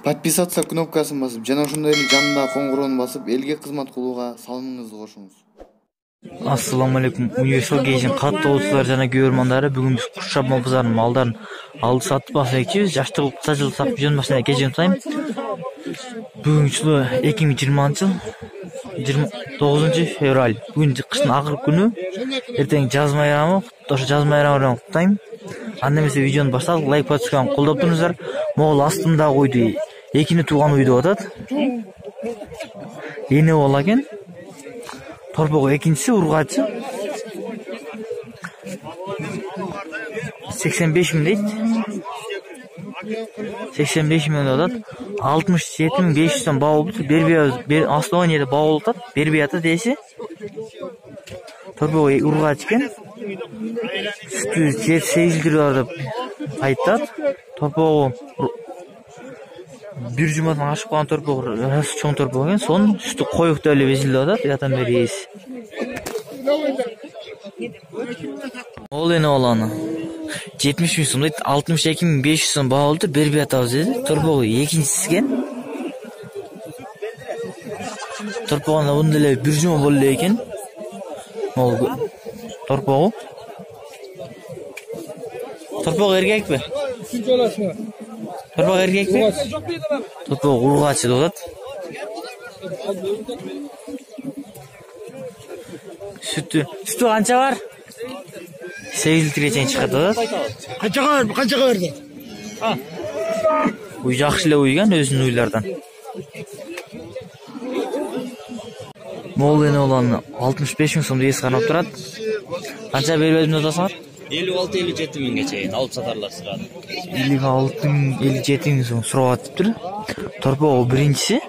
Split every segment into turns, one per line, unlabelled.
Подписаться кнопкасын басып, жана ошондой эле жанындагы коңгуроону басып, элге кызмат кылууга салымыңызды кошуңуз.
Assalamu alaikum. Universal Gage'in katlı oluşlar jana görmandары бүгүн биз Курчаб базарынын малдарын алды сатып бакчыбыз. Жаштык кыса жыл сатып жүргөн машина кечен сайын. Бүгүн жылы 2020 жыл 29 февраль. Бүгүн кыштын акыркы күнү. Эртең жаз майрамы, ошо жаз майрамы куттайм. Анда эмесе видеону баштадык, лайк подписканы колдоп туруңуздар. Могул астымда койду. Экини тууган үйдө атат. Эне бала экен. Торбогу экинчиси ургачы. 85 миң дейт. 85 миң атат. 67.500 баа болду. Бербей основанияда баа болуп атат. Бербей атат эси. Торбогу ургачы экен. Сүтү 7-8 литр деп айтат. Торбогу бир жумадан ашып калган торбогу, чоң торбогу экен. Сонун сүтү коюктуу эле безилип атат. Ятан бери эси. Ол эне баланы 70 миң сом дейт. 62.500 сом баа болду. Бербей атабыз деди. Торбогу экинчиси экен. Торбогуна мындай эле бир жума болду экен. Могу торбогу. Торбогу эркекпи? Торбогу эркекпи? Торбогу ургачы деп атат. Сүтү канча бар? 8 литрге чейин чыгат атат.
Канчага берди?
Уй жакшы эле уйган өзүнүн уйлардан. Могул эне уланы 65 миң сомдо эс карап турат. Канча бербедим деп атасыңар?
56-57 миңге чейин алып сатарлар сурады.
56-57 миң сом сурап атыптыр. Торбогу биринчиси.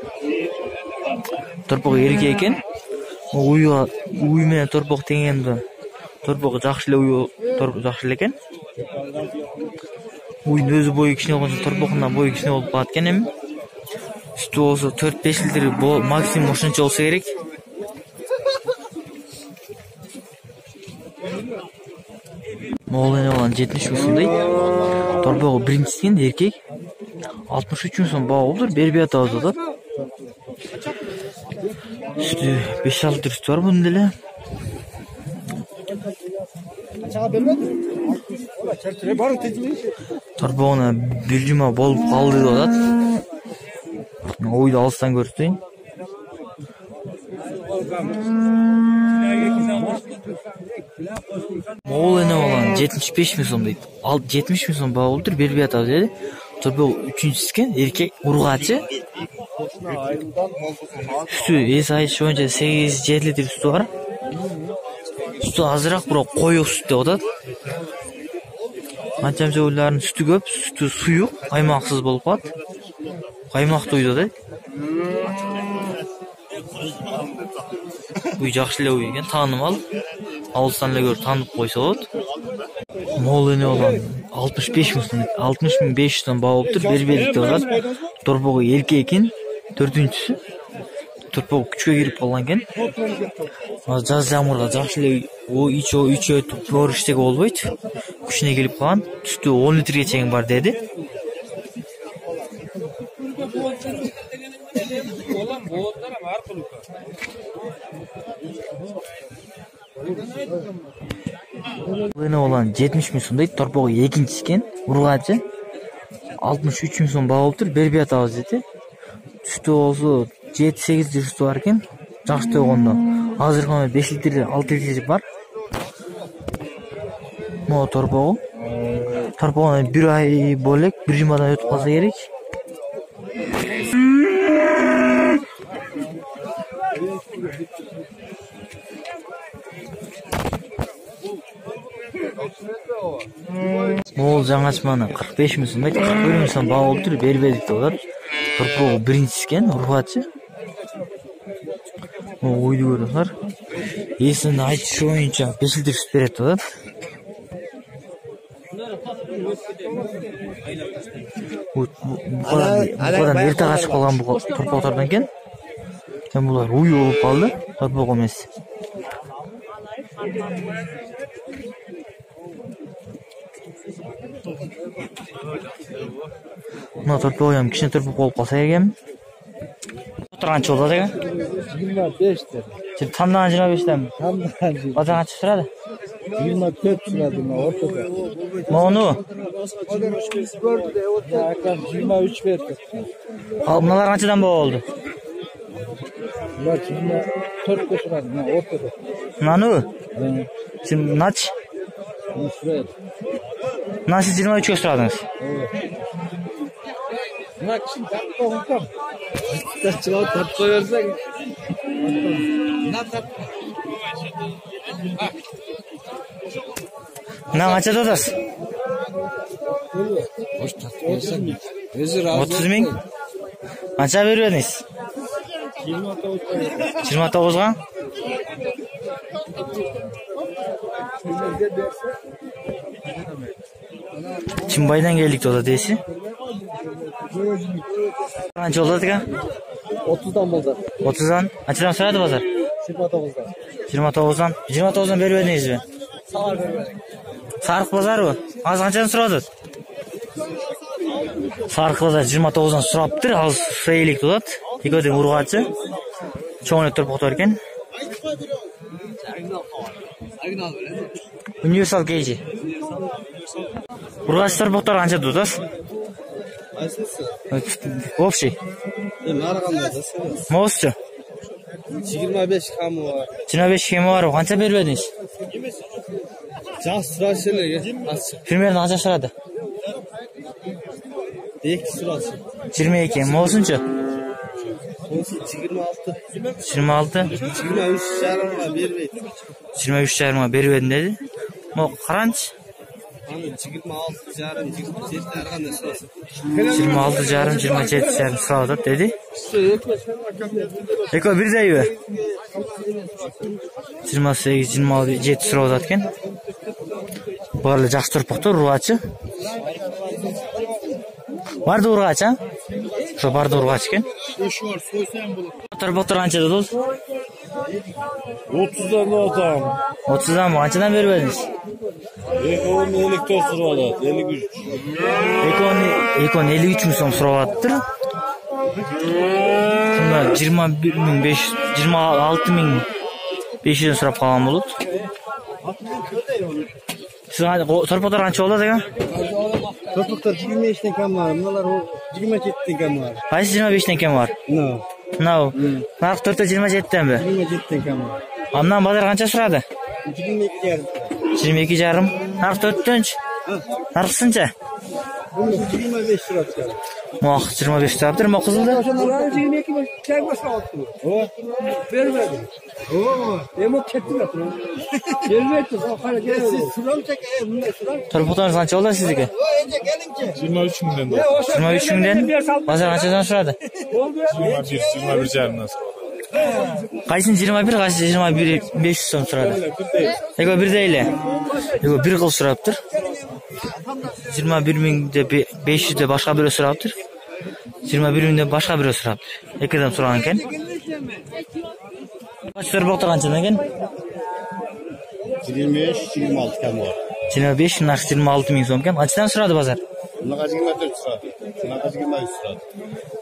Торбогу эркек экен. Уй менен торбог теңемди. Торбогу жакшы эле уй, жакшы эле экен. Уйдун өзү бою кичине болгон торбогунан бою кичине болуп калат экен эми. Сүтү болсо 4-5 литр максимум ошончо болсо керек. Могул эне баланы 70 миң сом дейт. Торбогу биринчиси экен, эркек. 63 миң сом баа болду. Бербей атабыз атат. Сүтү 5-6 литр сүтү бар мындай деле. Торбогуна бир жума болуп калды деп атат. Ойду алыстан көрсөтөйүн. Могул эне баланы 75 миң сом дейт. 70 миң сом баа болду. Бербей атабыз деди. Торбогу үчүнчүсү экен, эркек, ургачы. Сүтү эс айтышы боюнча 8-7 литр сүтү бар. Сүтү азыраак, бирок коюк сүт деп атат. Анча-мынча уйлардын сүтү көп, сүтү суюк, каймаксыз болуп калат. Каймактуу уйду дейт. Уй жакшы эле уй экен, таанымал. Алыстан эле көрүп таанып койсо болот. Могул эне баланы 65 миң сом, 60.500 сом баа болуптур. Бербедик деп атат. Торбогу эркек экен, 4-үнчүсү. Торбогу күчкө кирип калган экен. Жаз жамгырда жакшы эле үчөө туур иштеге болбойт. Күчүнө келип калган. Сүтү 10 литрге чейин бар деди. Эне баланы 70 миң сом дейт. Торбогу экинчиси экен, ургачы. 63 миң сом баа болуптур. Бербей атабыз деди. Сүтү болсо 7-8 литр сүтү бар экен. Жакшы болгондо. Азыр 5 литр, 6 литр бар. Могу торбогу. Торбогуна бир ай болек, бир жумадан өтүп калса керек. Могул жаңачманы 45 миң сом дейт. 41 миң сом баа болуптур. Бербедик деп атат. Торбогу биринчиси экен, ургачы. Ойду көрүңүздөр. Эсин айтышы боюнча 5 литр сүт берет деп атат. Будан эрте качып калган бул торбогтордон экен. Булар уй болуп калды, торбог эмес. Mına törpü oyam kişine törpü bolup kalsa egen. Oturgancha bolot egen.
25'te.
Şimdi tamdan 25'ten mi?
Tamdan
Bazan kaç sırada?
24 sıradım ortada.
Onu.
Ya akşam 23 verdi.
Bunlar kaçadan bu oldu?
Bunlar 24 sıradım ortada.
Nanu. Şimdi naç?
3 verdi.
Nasıl 23 sıradınız?
Bak şimdi tatlı olsun. Taşçılar tatlı versek.
Ne kaça dodas?
Hoş tatlı versen. Özür abi.
30 bin. Kaça veriyorsunuz? 29'a? Çimbay'dan geldik doda deysi. Kaç oldu ki?
30'dan buldu.
30'dan. Kaçtan sırada bazar?
29'dan.
29'dan. 29'dan veriyorsunuz mi?
Sağ ver.
Sarık bazar mı? Az kaçtan sırada? Sarık bazar 29'dan sıraptır. Az seylik dodat. Dikoden urgaçı. Çoğun ötür boğutarken. Universal gauge. Urgaçlar boğutar kança dodas? Общий. Moğuzcu.
25 kamu var.
25 kemi var. Kança beribediniz?
Caz sırasıyla.
Filmlerin kança sırada?
2 sırası.
22. Moğuzuncu?
26.
26.
23 yarım var bir beyt.
23 yarıma beribedin dedi. Mo karanç?
Hani 26 yarım 27 yarım sırası.
26 yarım 27 yarım sırada dedi. Eko bir deyi be. 28 27 sırada atken. Barlı жақсы тұрпықты ұрғачы. Барды ұрғач, а? Şu bарды ұрғач кен. Тұрпықты қанша деді ол?
30'dan da adam.
30'dan mı? Қаншадан беріп едіңіз?
Ekon 54 sırada. 53.
Ekon 53 мың сом сұрап жатыр. Сонда 26.500 сұрап қалған болады. Siz torpaklar qancha oladi aka?
Torpaklar 25'ten kam var. Bunlar 27'den kam var.
Qaysi 25'dan kam var?
No.
Mынау. Narx 4'te 27'den mi?
27'den kam var.
Ondan bazar qancha suradi?
22 yarım.
22 jarım. Narx 4'tönchi. Narx qancha?
Bunu 25 lira çıkar.
Moq 25 tapdir, moq qizildi.
22 mi? Çay başına attı. O. Vermedi. Oo. Emo kettim yaptı. Gelmedi. Bakara geldi. Siz suram çek. Bunlar suram.
Torpaqlarınız qancha oladi sizniki?
O önce gelince.
23 mingdan da.
23 mingdan. Bazar qanchadan suradi?
21 jarımdan sonra.
Qaysini 21, qaysini 21 500 so'm suradi. Ego bir deyli. Ego bir qil suraptir. 21 mingde 500 de boshqa biri suraptir. 21 mingde boshqa biri suraptir. Ikkidan so'ragan ekan. Qaç torpaqda qanchadan ekan?
25-26 kam var.
25 narx 26 ming so'm ekan. Qanchadan suradi bozor?
Bunaqa 24 sırada. Bunaqa 23 sırada.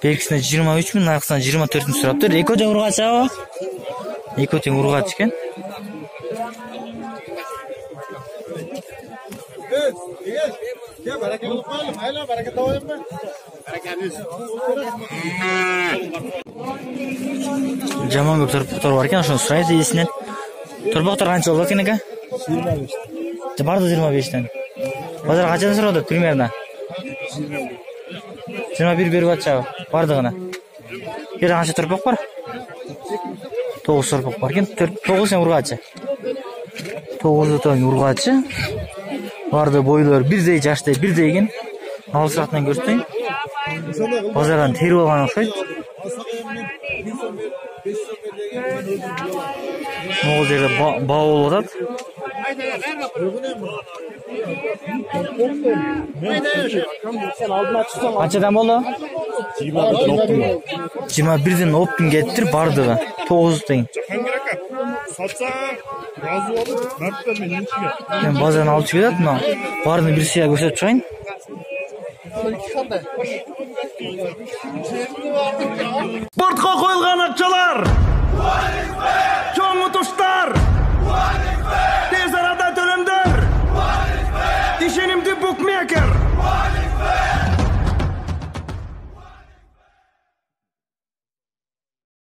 Belgisinde 23 ming, narxdan 24 ming suraptir. Ekodan urg'ach o. Ekodan urg'ach ekan.
Ya baraka bo'lib qo'ydim. Hayla baraka tavoyimmi? Barakamiz.
Jamon ko'p torpaqlar bor ekan, shuni so'raydi esidan. Torpaqlar qancha oldi ekan aka? 25. Bardi 25 dan. Bozor qanchadan so'radi примерно? 21 beryapti. Bardig'ini. Yerda qancha torpaq bor? 9 torpaq bor ekan. 9 dan urg'achi. 9 dan urg'achi. Bardi bo'ylar birday jashday birday ekan. Alsaqdan ko'rsang. Bozordan terib olgan o'xshaydi. Mo'g'ul yerda bao bo'ladi. Qanchadan bo'ldi? 21 dan optim kettir bardig'i. 9 dan.
Jahongir aka, sotsam, rozi bo'lib, martda men inchiga.
Men bozordan olib chiqib ketdim. Barini birsiga ko'rsatib qo'ying.
Qanday?
Bortqa qo'y